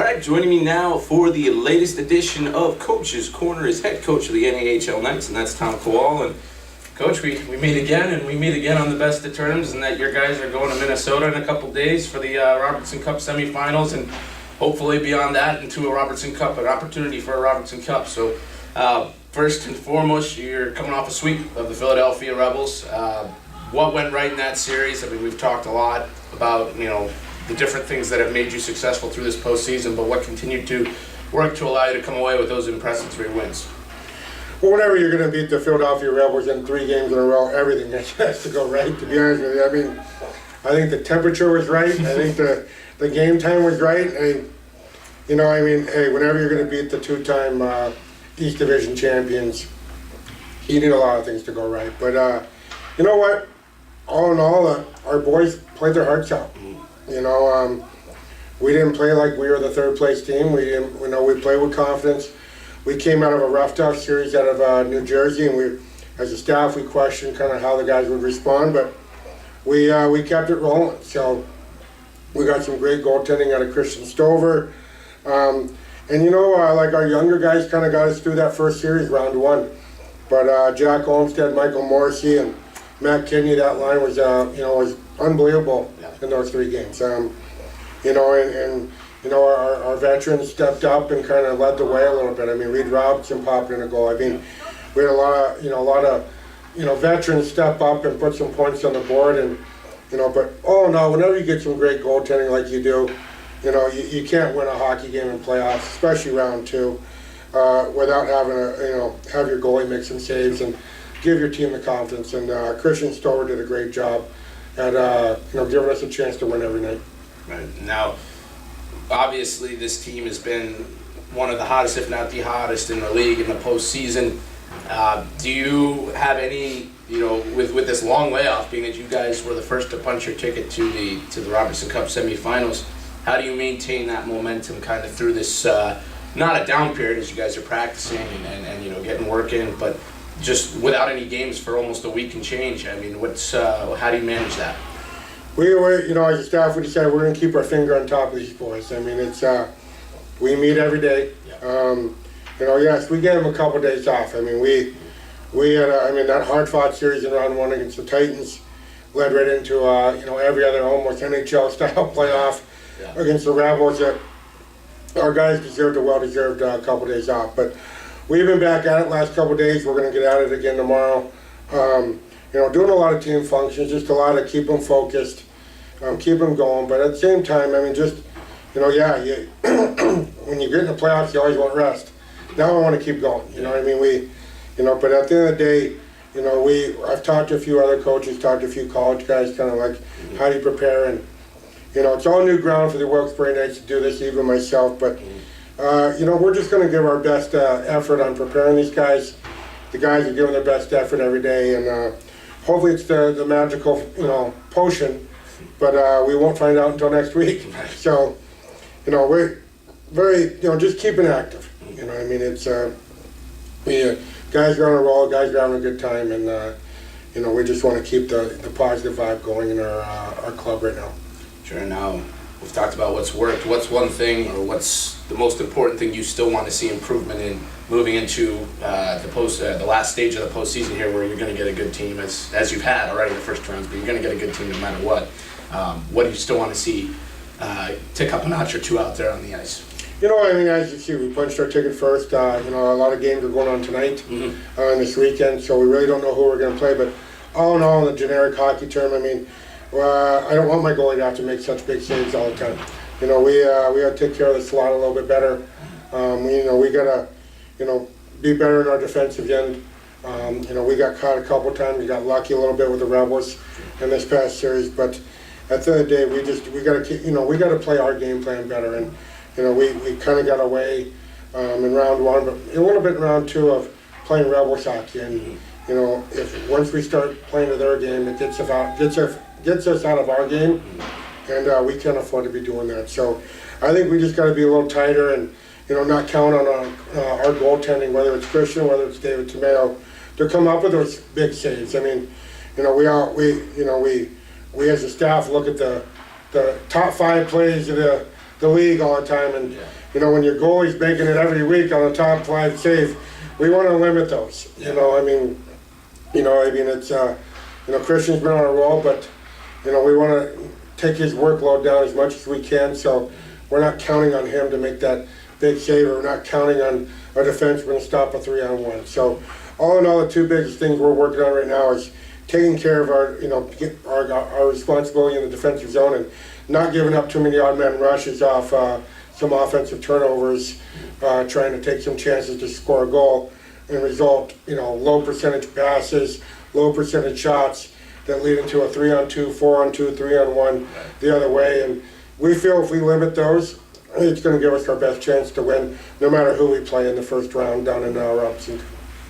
right, joining me now for the latest edition of Coach's Corner is head coach of the NAHL Knights, and that's Tom Kowal. And Coach, we meet again, and we meet again on the best of terms, and that your guys are going to Minnesota in a couple days for the Robertson Cup semifinals, and hopefully beyond that into a Robertson Cup, an opportunity for a Robertson Cup. So first and foremost, you're coming off a sweep of the Philadelphia Rebels. What went right in that series? I mean, we've talked a lot about, the different things that have made you successful through this postseason, but what continued to work to allow you to come away with those impressive 3 wins? Well, whenever you're going to beat the Philadelphia Rebels in 3 games in a row, everything has to go right, to be honest with you. I mean, I think the temperature was right. I think the game time was right. Hey, whenever you're going to beat the 2-time East Division champions, you need a lot of things to go right. But you know what? All in all, our boys played their hearts out. We didn't play like we were the 3rd place team. We played with confidence. We came out of a rough, tough series out of New Jersey, and as a staff, we questioned kind of how the guys would respond, but we kept it rolling. So we got some great goaltending out of Christian Stover. Like our younger guys kind of got us through that first series, round 1. But Jack Olmstead, Michael Morrissey, and Matt Kidney, that line was unbelievable in those 3 games. Our veterans stepped up and kind of led the way a little bit. I mean, Reed Robertson popped in a goal. I mean, we had a lot of veterans step up and put some points on the board. And but all in all, whenever you get some great goaltending like you do, you can't win a hockey game in playoffs, especially round 2, without having have your goalie make some saves and give your team the confidence. And Christian Stover did a great job at giving us a chance to win every night. Right. Now, obviously, this team has been one of the hottest, if not the hottest, in the league in the postseason. Do you have any, with this long layoff, being that you guys were the first to punch your ticket to the Robertson Cup semifinals, how do you maintain that momentum kind of through this, not a down period as you guys are practicing and getting work in, but just without any games for almost a week and change? I mean, how do you manage that? We were, as a staff, we decided we're going to keep our finger on top of these boys. I mean, it's we meet every day. Yes, we gave them a couple days off. I mean, we had that hard-fought series in round 1 against the Titans led right into every other almost NHL style playoff against the Rebels. Our guys deserved a well-deserved couple days off, but we've been back at it last couple of days. We're going to get at it again tomorrow. Doing a lot of team functions, just a lot of keep them focused, keep them going. But at the same time, I mean, just, when you get in the playoffs, you always want rest. Now I want to keep going, but at the end of the day, I've talked to a few other coaches, talked to a few college guys, kind of like, how do you prepare? And, it's all new ground for the Wilkes-Barre Knights to do this, even myself. But, we're just going to give our best effort on preparing these guys. The guys are giving their best effort every day, and hopefully it's the magical, potion, but we won't find out until next week. So, we're very, just keeping active. It's, guys are on a roll, guys are having a good time, and, we just want to keep the positive vibe going in our club right now. Sure. Now, we've talked about what's worked. What's one thing, or what's the most important thing you still want to see improvement in moving into the last stage of the postseason here, where you're going to get a good team, as you've had already in the first rounds, but you're going to get a good team no matter what. What do you still want to see tick up a notch or 2 out there on the ice? As you see, we punched our ticket first. A lot of games are going on tonight and this weekend, so we really don't know who we're going to play. But all in all, in the generic hockey term, I don't want my goalie to have to make such big saves all the time. We got to take care of the slot a little bit better. We got to, be better in our defensive end. We got caught a couple times. We got lucky a little bit with the Rebels in this past series, but at the end of the day, we got to we got to play our game plan better. And we kind of got away in round 1, but a little bit in round 2 of playing Rebels hockey. And if once we start playing to their game, it gets us out of our game, and we can't afford to be doing that. So I think we just got to be a little tighter and not count on our goaltending, whether it's Christian, whether it's David Tomeo, to come up with those big saves. I mean, we as a staff look at the top 5 plays of the league all the time. And you know, when your goalie's making it every week on a top 5 save, we want to limit those. You know, I mean, it's you know, Christian's been on a roll, but you know, we want to take his workload down as much as we can. So we're not counting on him to make that big save. We're not counting on our defenseman to stop a 3-on-1. So all in all, the 2 biggest things we're working on right now is taking care of our, you know, our responsibility in the defensive zone and not giving up too many odd man rushes off some offensive turnovers, trying to take some chances to score a goal and result, you know, low percentage passes, low percentage shots that lead into a 3-on-2, 4-on-2, 3-on-1 the other way. And we feel if we limit those, it's going to give us our best chance to win no matter who we play in the first round down in Robertson.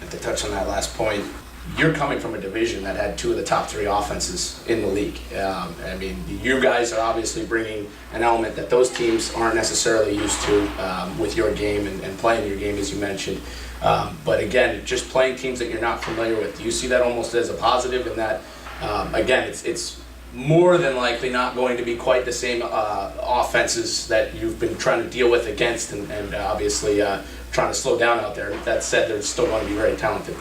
And to touch on that last point, you're coming from a division that had 2 of the top 3 offenses in the league. I mean, you guys are obviously bringing an element that those teams aren't necessarily used to with your game and playing your game, as you mentioned. But again, just playing teams that you're not familiar with, do you see that almost as a positive in that, again, it's more than likely not going to be quite the same offenses that you've been trying to deal with against and obviously trying to slow down out there. That said, they're still going to be very talented.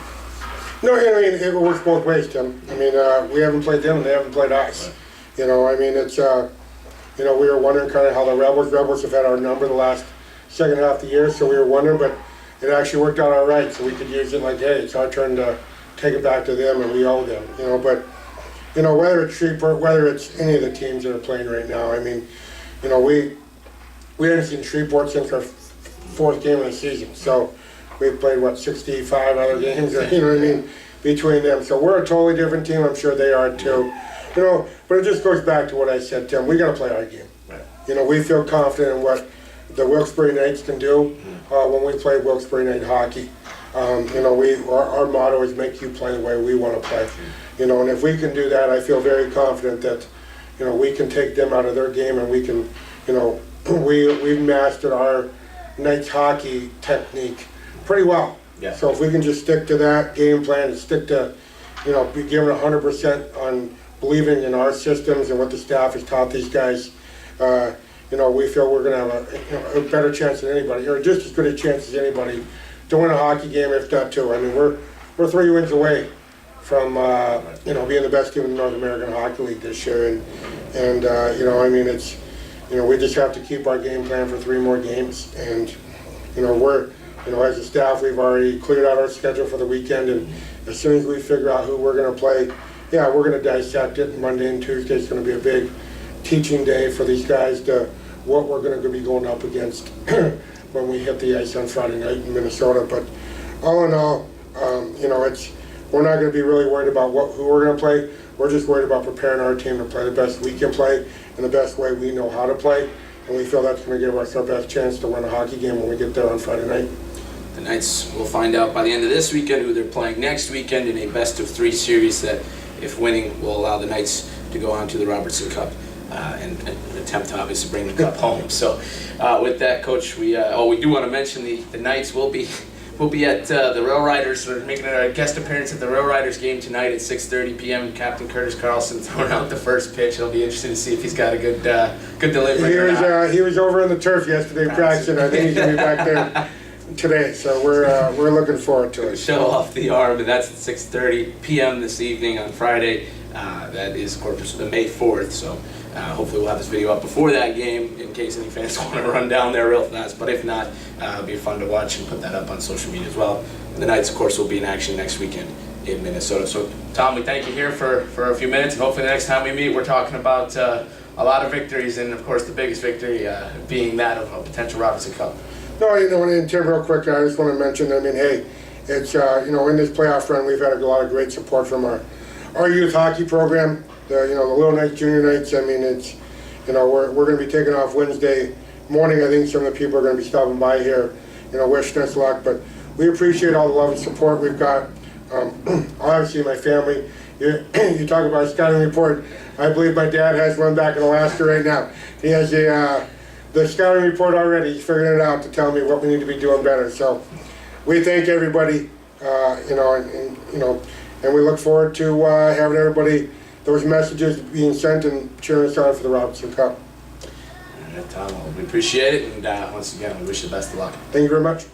No, I mean, it works both ways, Tim. I mean, we haven't played them and they haven't played us. Right. You know, I mean, it's, you know, we were wondering kind of how the Rebels have had our number the last second half of the year, so we were wondering, but it actually worked out all right, so we could use it like, hey, it's our turn to take it back to them and we owe them, you know. But, you know, whether it's Shreveport, whether it's any of the teams that are playing right now, I mean, you know, we haven't seen Shreveport since our 4th game of the season, so we've played, what, 65 other games, you know what I mean, between them. So we're a totally different team. I'm sure they are too. You know, but it just goes back to what I said, Tim. We got to play our game. Right. You know, we feel confident in what the Wilkes-Barre Knights can do when we play Wilkes-Barre Knight hockey. You know, our motto is make you play the way we want to play. You know, and if we can do that, I feel very confident that, you know, we can take them out of their game and we can, you know, we've mastered our Knights hockey technique pretty well. Yeah. So if we can just stick to that game plan and stick to, you know, be given 100% on believing in our systems and what the staff has taught these guys, you know, we feel we're going to have a better chance than anybody, or just as good a chance as anybody to win a hockey game, if not 2. I mean, we're 3 wins away from, you know, being the best team in the North American Hockey League this year. And you know, I mean, it's, you know, we just have to keep our game plan for 3 more games. And, you know, you know, as a staff, we've already cleared out our schedule for the weekend, and as soon as we figure out who we're going to play, yeah, we're going to dissect it. Monday and Tuesday is going to be a big teaching day for these guys to what we're going to be going up against when we hit the ice on Friday night in Minnesota. But all in all, you know, we're not going to be really worried about who we're going to play. We're just worried about preparing our team to play the best we can play and the best way we know how to play. And we feel that's going to give us our best chance to win a hockey game when we get there on Friday night. The Knights will find out by the end of this weekend who they're playing next weekend in a best-of-3 series that, if winning, will allow the Knights to go on to the Robertson Cup and attempt to obviously bring the cup home. So with that, Coach, we do want to mention the Knights will be at the Rail Riders. We're making a guest appearance at the Rail Riders game tonight at 6:30 p.m. Captain Curtis Carlson throwing out the first pitch. It'll be interesting to see if he's got a good delivery. He was over on the turf yesterday practicing. I think he's going to be back there today, so we're looking forward to it. Show off the arm, and that's at 6:30 p.m. this evening on Friday. That is, of course, May 4th, so hopefully we'll have this video up before that game in case any fans want to run down there real fast, but if not, it'll be fun to watch and put that up on social media as well. And the Knights, of course, will be in action next weekend in Minnesota. So, Tom, we thank you here for a few minutes, and hopefully the next time we meet, we're talking about a lot of victories, and, of course, the biggest victory being that of a potential Robertson Cup. No, you know, and Tim, real quick, I just want to mention, I mean, hey, it's, you know, in this playoff run, we've had a lot of great support from our youth hockey program, the Little Knights, Junior Knights. I mean, it's, you know, we're going to be taking off Wednesday morning. I think some of the people are going to be stopping by here, you know, wishing us luck, but we appreciate all the love and support we've got. Obviously, my family, you talk about a scouting report, I believe my dad has one back in Alaska right now. He has the scouting report already. He's figuring it out to tell me what we need to be doing better. So we thank everybody, you know, and you know, and we look forward to having everybody, those messages being sent and cheering us on for the Robertson Cup. Right, Tom, well, we appreciate it, and once again, we wish you the best of luck. Thank you very much.